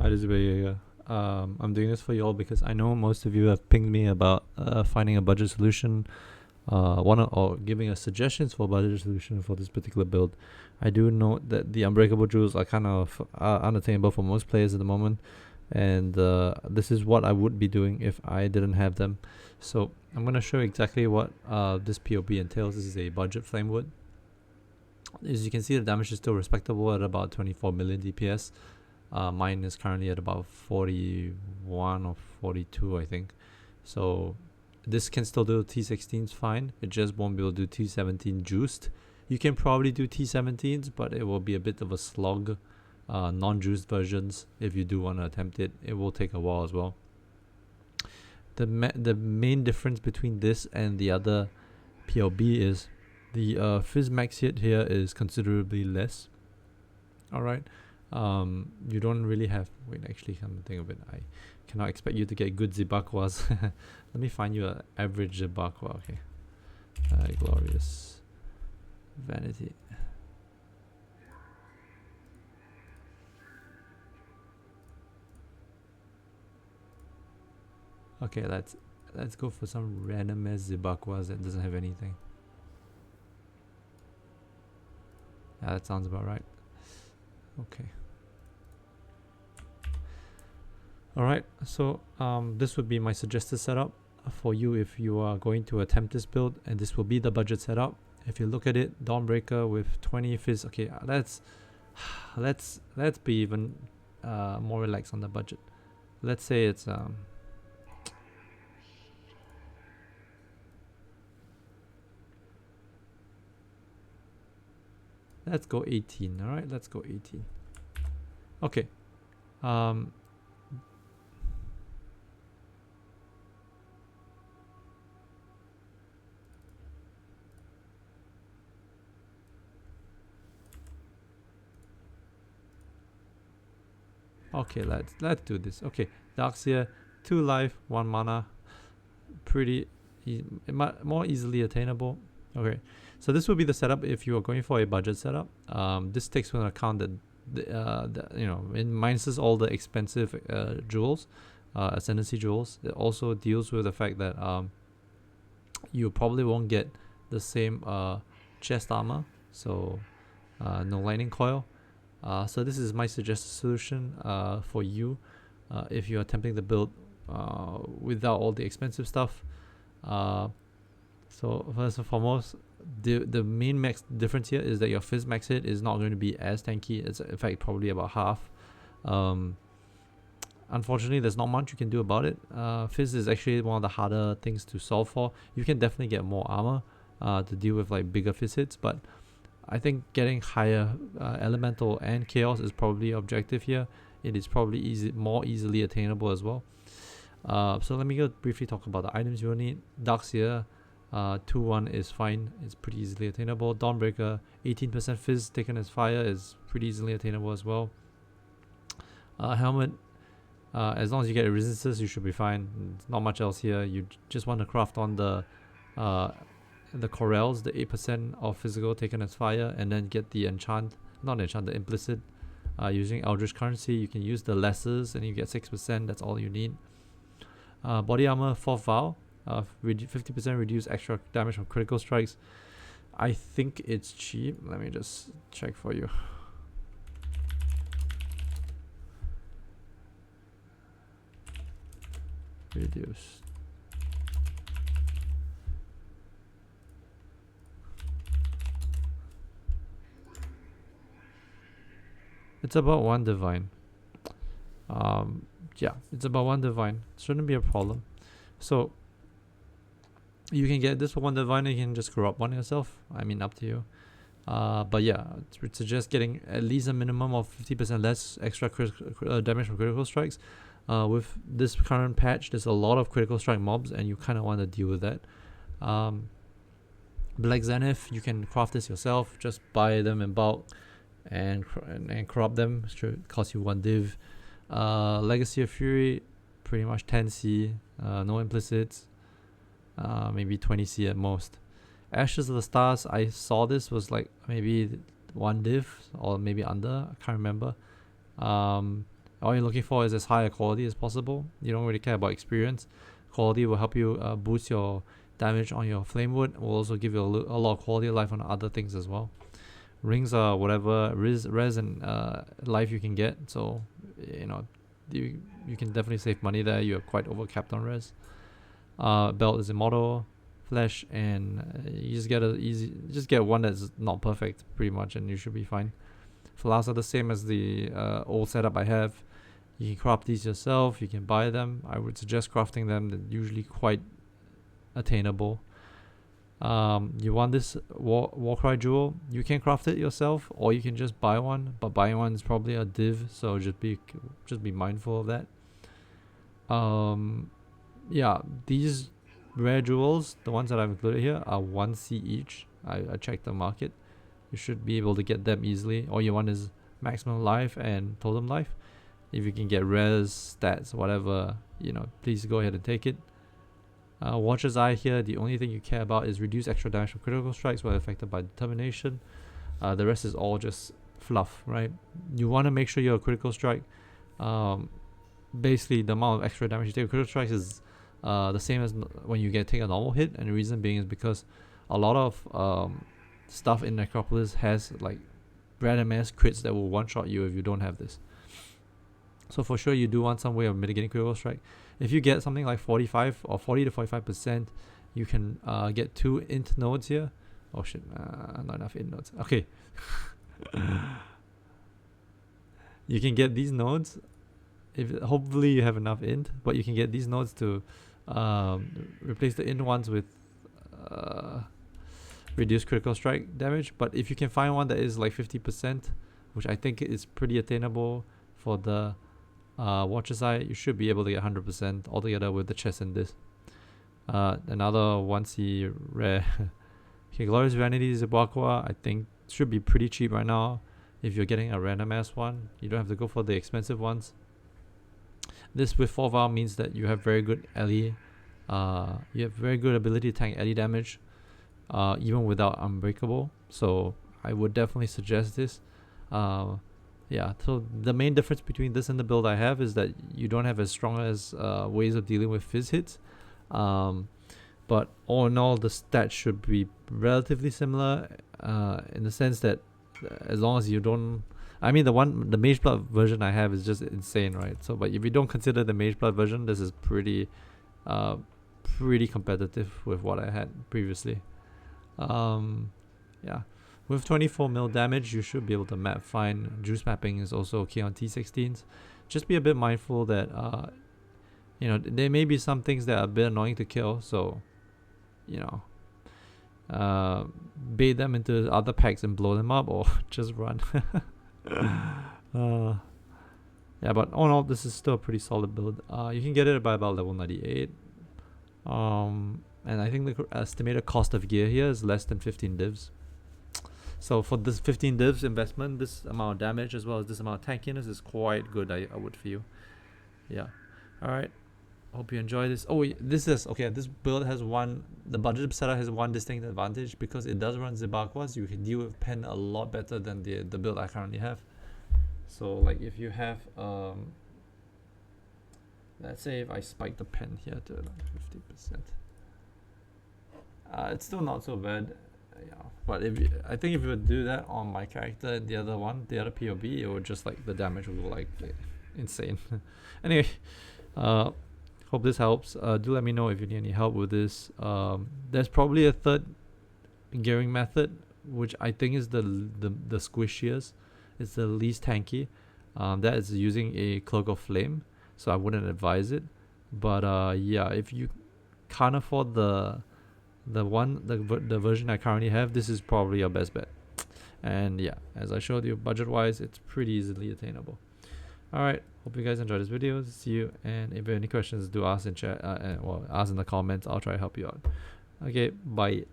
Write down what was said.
Hi, this is Bayega. I'm doing this for you all because I know most of you have pinged me about finding a budget solution, or giving us suggestions for a budget solution for this particular build. I do note that the unbreakable jewels are kind of unattainable for most players at the moment, and this is what I would be doing if I didn't have them. So I'm going to show you exactly what this POB entails. This is a budget Flamewood. As you can see, the damage is still respectable at about 24 million DPS. Mine is currently at about 41 or 42, I think. So this can still do T16s fine. It just won't be able to do T17 juiced. You can probably do T17s, but it will be a bit of a slog. Non-juiced versions, if you do want to attempt it, it will take a while as well. The main difference between this and the other POB is the fizz max hit here is considerably less. Alright. You don't really have... Wait, actually, come to think of it, I cannot expect you to get good Zibakwas. Let me find you an average Zibakwa, okay. Glorious. Vanity. Okay, let's go for some random ass Zibakwas that doesn't have anything. Yeah, that sounds about right. Okay. Alright, so this would be my suggested setup for you if you are going to attempt this build, and this will be the budget setup. If you look at it, Dawnbreaker with 20 fizz. Okay, let's be even more relaxed on the budget. Let's say it's let's go 18. All right, let's go 18. Okay. Okay, let's do this. Okay, Darkseer, 2 life, 1 mana, pretty more easily attainable. Okay, so this will be the setup if you are going for a budget setup. This takes into account that it minuses all the expensive jewels, ascendancy jewels. It also deals with the fact that you probably won't get the same chest armor, so no lightning coil. So this is my suggested solution for you if you're attempting the build without all the expensive stuff. So first and foremost, the main max difference here is that your fizz max hit is not going to be as tanky. It's in fact probably about half. Unfortunately, there's not much you can do about it. Fizz is actually one of the harder things to solve for. You can definitely get more armor to deal with like bigger fizz hits, but I think getting higher elemental and chaos is probably objective here. It is probably more easily attainable as well. So let me go briefly talk about the items you will need. Darkseer 2-1 is fine. It's pretty easily attainable. Dawnbreaker 18% fizz taken as fire is pretty easily attainable as well. Helmet, as long as you get resistances, you should be fine. There's not much else here. You just want to craft on the corals, the 8% of physical taken as fire, and then get the the implicit. Using Eldritch currency, you can use the lessers and you get 6%. That's all you need. Body armor 4th vow, 50% reduce extra damage from critical strikes. I think it's cheap. Let me just check for you. Reduce. It's about 1 divine. Yeah, it's about 1 divine. Shouldn't be a problem. So you can get this for 1 divine, and you can just grow up one yourself. I mean, up to you. But yeah, I would suggest getting at least a minimum of 50% less extra damage from critical strikes. With this current patch, there's a lot of critical strike mobs, and you kind of want to deal with that. Black Zenith, you can craft this yourself. Just buy them in bulk and corrupt them. Should cost you 1 div. Legacy of Fury, pretty much 10c, no implicits, maybe 20c at most. Ashes of the Stars, I saw this was like maybe 1 div or maybe under, I can't remember. all you're looking for is as high a quality as possible. You don't really care about experience. Quality will help you boost your damage on your Flamewood. Will also give you a lot of quality of life on other things as well. Rings are whatever res and life you can get. So you can definitely save money there. You're quite overcapped on res. Belt is immortal, flesh, and you just get one that's not perfect pretty much, and you should be fine. Flasks are the same as the old setup I have. You can craft these yourself. You can buy them. I would suggest crafting them. They're usually quite attainable. You want this Warcry jewel? You can craft it yourself, or you can just buy one. But buying one is probably a div, so just be mindful of that. Yeah, these rare jewels, the ones that I've included here, are 1C each. I checked the market. You should be able to get them easily. All you want is maximum life and totem life. If you can get res, stats, whatever, please go ahead and take it. Watcher's Eye here, the only thing you care about is reduce extra damage from critical strikes while affected by determination. The rest is all just fluff, right? You want to make sure your critical strike, basically the amount of extra damage you take with critical strikes is the same as when you take a normal hit, and the reason being is because a lot of stuff in Necropolis has like random ass crits that will one-shot you if you don't have this. So for sure you do want some way of mitigating critical strike. If you get something like 45 or 40 to 45%, you can get 2 int nodes here. Oh shit, not enough int nodes. Okay. You can get these nodes. Hopefully you have enough int, but you can get these nodes to replace the int ones with reduce critical strike damage. But if you can find one that is like 50%, which I think is pretty attainable for the Watcher's Eye, you should be able to get 100% altogether with the chest and this. Another 1C rare. Okay, Glorious Vanity Zibakwa, I think should be pretty cheap right now. If you're getting a random ass one, you don't have to go for the expensive ones. This with 4 Vow means that you have very good ally. You have very good ability to tank ally damage, even without Unbreakable. So I would definitely suggest this. Yeah, so the main difference between this and the build I have is that you don't have as strong as ways of dealing with fizz hits. But all in all, the stats should be relatively similar in the sense that as long as you don't... I mean, the Mage Blood version I have is just insane, right? So, but if you don't consider the Mage Blood version, this is pretty competitive with what I had previously. Yeah. With 24 mil damage, you should be able to map fine. Juice mapping is also okay on T16s. Just be a bit mindful that, there may be some things that are a bit annoying to kill. So, bait them into other packs and blow them up, or just run. Yeah, but all in all, this is still a pretty solid build. You can get it by about level 98. And I think the estimated cost of gear here is less than 15 divs. So for this 15 divs investment, this amount of damage as well as this amount of tankiness is quite good, I would feel. Yeah. Alright. Hope you enjoy this. Oh, this build has the budget setup has one distinct advantage because it does run Zibakwas. You can deal with pen a lot better than the build I currently have. So like if you have, let's say if I spike the pen here to like 50%. It's still not so bad. Yeah, but I think if you would do that on my character and the other POB, it would just like the damage would go like insane. Anyway, hope this helps. Do let me know if you need any help with this. There's probably a third gearing method, which I think is the squishiest. It's the least tanky. That is using a Cloak of Flame, so I wouldn't advise it. But yeah, if you can't afford the version I currently have, this is probably your best bet. And yeah, as I showed you, budget wise, it's pretty easily attainable. Alright, hope you guys enjoyed this video. See you, and if you have any questions, do ask in chat, ask in the comments. I'll try to help you out. Okay, bye.